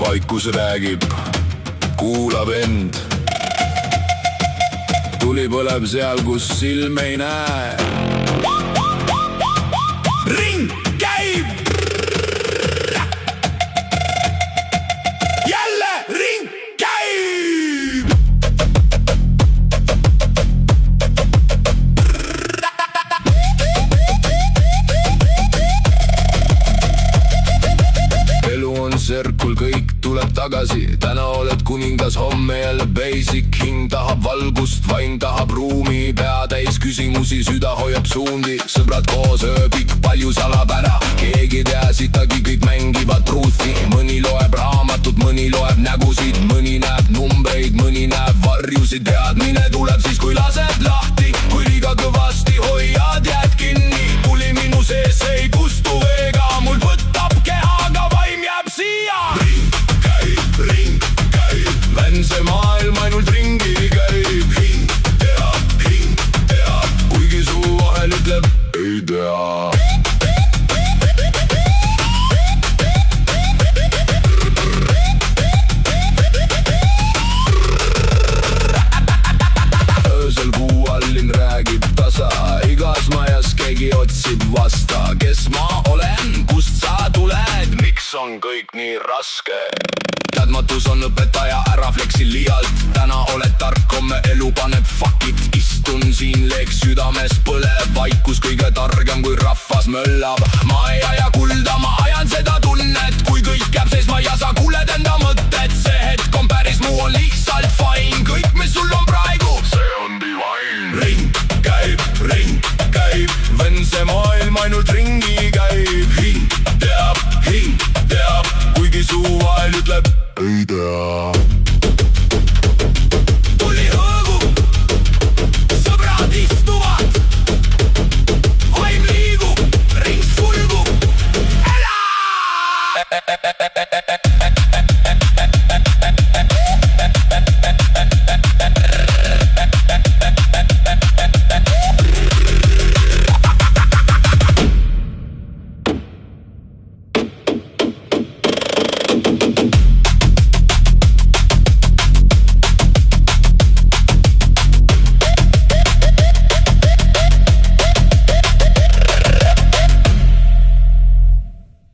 vaikus räägib, kuulab end. Tuli põleb seal, kus silm ei näe. Ring käib! Jälle ring käib! Elu on serkul, kõik tuleb tagasi. Täna oled kuningas, homme jälle basic. Hing tahab valgust, vaim tahab ruumi. Pea täis küsimusi, süda hoiab suundi. Sõbrad koos, ööpik, palju salab ära. Keegi tea sitagi, kõik mängivad truuthi. Mõni loeb raamatut, mõni loeb nägusid. Mõni näeb numbreid, mõni näeb varjusid. Teadmine tuleb siis, kui lased lahti. Kui liiga kõvasti hoiad, jääd kinni. Tuli minu sees, ei kustu veega. Mul võtab kehaga, vaim jääb siia. Ring käib, vän see maailm ainult ringi käib. Hing teab, kuigi suu vahel ütleb ei tea. Öösel kuu all linn räägib tasa, igas majas keegi otsib vasta. Kes ma olen, kust sa tuled, miks on kõik nii raske? Teadmatus on õpetaja, ära fleksi liialt. Täna oled tark, homme elu paneb fuck it. Istun siin, leek südames põleb. Vaikus kõige targem, kui rahvas möllab. Ma ei aja kulda, ma ajan seda tunnet. Kui kõik jääb seisma ja sa kuuled enda mõtted. See hetk on päris, muu on lihtsalt fine. Kõik, mis sul on praegu, see on divine. Ring käib, vän see maailm ainult ringi käib.